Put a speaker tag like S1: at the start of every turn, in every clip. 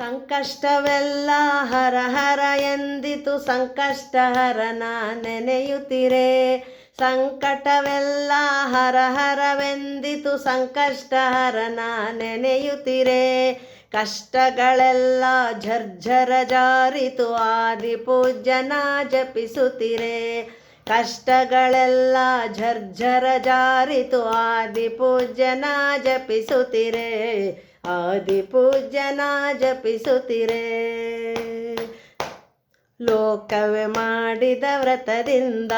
S1: ಸಂಕಷ್ಟವೆಲ್ಲ ಹರ ಹರ ಎಂದಿತು ಸಂಕಷ್ಟಹರನ ನೆನೆಯುತ್ತಿರೆ. ಸಂಕಟವೆಲ್ಲ ಹರ ಹರವೆಂದಿತು ಸಂಕಷ್ಟಹರನ ನೆನೆಯುತ್ತಿರೆ. ಕಷ್ಟಗಳೆಲ್ಲ ಝರ್ಝರ ಜಾರಿತು ಆದಿಪೂಜ್ಯನ ಜಪಿಸುತ್ತಿರೆ. ಕಷ್ಟಗಳೆಲ್ಲ ಝರ್ಝರ ಜಾರಿತು ಆದಿಪೂಜ್ಯನ ಜಪಿಸುತ್ತಿರೆ. ಆದಿಪೂಜ್ಯನ ಜಪಿಸುತ್ತಿರೆ. ಲೋಕವೇ ಮಾಡಿದ ವ್ರತದಿಂದ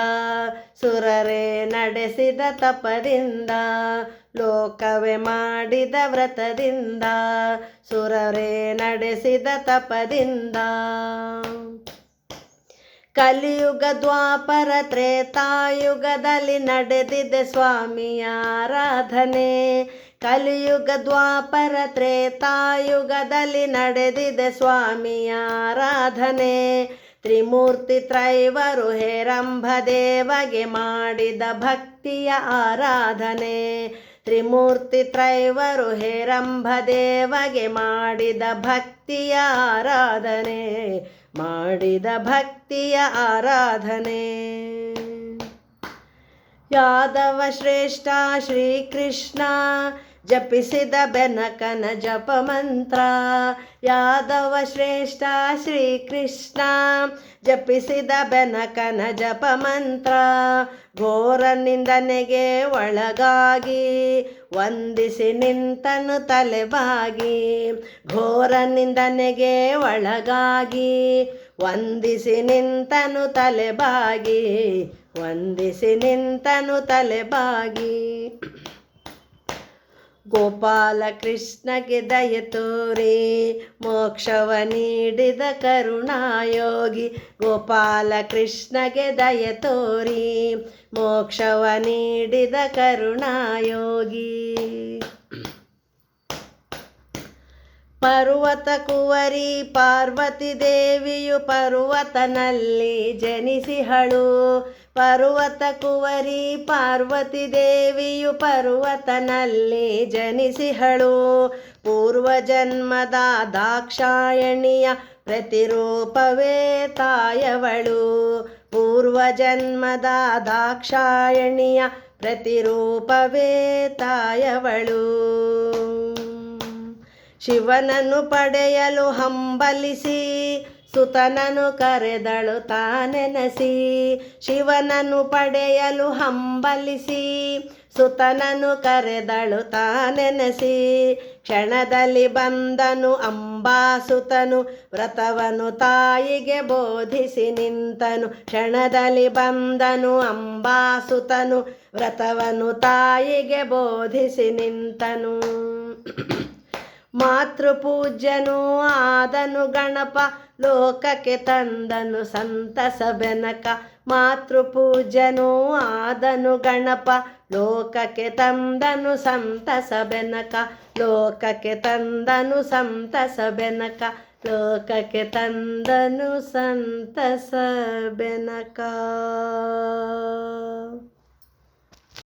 S1: ಸುರರೇ ನಡೆಸಿದ ತಪದಿಂದ. ಲೋಕವೇ ಮಾಡಿದ ವ್ರತದಿಂದ ಸುರರೇ ನಡೆಸಿದ ತಪದಿಂದ. ಕಲಿಯುಗ ದ್ವಾಪರ ತ್ರೇತಾಯುಗದಲ್ಲಿ ನಡೆದಿದೆ ಸ್ವಾಮಿಯ ಆರಾಧನೆ. ಕಲಿಯುಗ ದ್ವಾಪರ ತ್ರೇತಾಯುಗದಲ್ಲಿ ನಡೆದಿದೆ ಸ್ವಾಮಿಯ ಆರಾಧನೆ. ತ್ರಿಮೂರ್ತಿ ತ್ರೈವರು ಹೇರಂಬ ದೇವಗೆ ಮಾಡಿದ ಭಕ್ತಿಯ ಆರಾಧನೆ. ತ್ರಿಮೂರ್ತಿ ತ್ರೈವರು ಹೇರಂಬ ದೇವಗೆ ಮಾಡಿದ ಭಕ್ತಿಯ ಆರಾಧನೆ. ಮಾಡಿದ ಭಕ್ತಿಯ ಆರಾಧನೆ. ಯಾದವ ಶ್ರೇಷ್ಠ ಶ್ರೀಕೃಷ್ಣ ಜಪಿಸಿದ ಬೆನಕನ ಜಪ ಮಂತ್ರ. ಯಾದವ ಶ್ರೇಷ್ಠ ಶ್ರೀಕೃಷ್ಣ ಜಪಿಸಿದ ಬೆನಕನ ಜಪ ಮಂತ್ರ. ಘೋರ ನಿಂದನೆಗೆ ಒಳಗಾಗಿ ವಂದಿಸಿ ನಿಂತನು ತಲೆಬಾಗಿ. ಘೋರ ನಿಂದನೆಗೆ ಒಳಗಾಗಿ ವಂದಿಸಿ ನಿಂತನು ತಲೆಬಾಗಿ. ವಂದಿಸಿ ನಿಂತನು ತಲೆಬಾಗಿ. ಗೋಪಾಲ ಕೃಷ್ಣಗೆ ದಯೆ ತೋರಿ ಮೋಕ್ಷವ ನೀಡಿದ ಕರುಣಾಯೋಗಿ. ಗೋಪಾಲ ಕೃಷ್ಣಗೆ ದಯೆ ತೋರಿ ಮೋಕ್ಷವ ನೀಡಿದ ಕರುಣಾಯೋಗಿ. ಪರ್ವತ ಕುವರಿ ಪಾರ್ವತಿ ದೇವಿಯು ಪರ್ವತನಲ್ಲಿ ಜನಿಸಿಹಳು. ಪರ್ವತ ಕುವರಿ ಪಾರ್ವತಿ ದೇವಿಯು ಪರ್ವತನಲ್ಲಿ ಜನಿಸಿಹಳು. ಪೂರ್ವ ಜನ್ಮದ ದಾಕ್ಷಾಯಣಿಯ ಪ್ರತಿರೂಪವೇ ತಾಯವಳು. ಪೂರ್ವ ಜನ್ಮದ ದಾಕ್ಷಾಯಣಿಯ ಪ್ರತಿರೂಪವೇ ತಾಯವಳು. ಶಿವನನ್ನು ಪಡೆಯಲು ಹಂಬಲಿಸಿ ಸುತನನು ಕರೆದಳು ತಾನೆನಸಿ. ಶಿವನನ್ನು ಪಡೆಯಲು ಹಂಬಲಿಸಿ ಸುತನನು ಕರೆದಳು ತಾನೆನಸಿ. ಕ್ಷಣದಲ್ಲಿ ಬಂದನು ಅಂಬಾಸುತನು ವ್ರತವನು ತಾಯಿಗೆ ಬೋಧಿಸಿ ನಿಂತನು. ಕ್ಷಣದಲ್ಲಿ ಬಂದನು ಅಂಬಾಸುತನು ವ್ರತವನು ತಾಯಿಗೆ ಬೋಧಿಸಿ ನಿಂತನು. ಮಾತೃಪೂಜ್ಯನು ಆದನು ಗಣಪ ಲೋಕಕ್ಕೆ ತಂದನು ಸಂತಸ ಬೆನಕ. ಮಾತೃಪೂಜ್ಯನು ಆದನು ಗಣಪ ಲೋಕಕ್ಕೆ ತಂದನು ಸಂತಸ ಬೆನಕ. ಲೋಕಕ್ಕೆ ತಂದನು ಸಂತಸ ಬೆನಕ. ಲೋಕಕ್ಕೆ ತಂದನು ಸಂತಸ ಬೆನಕ.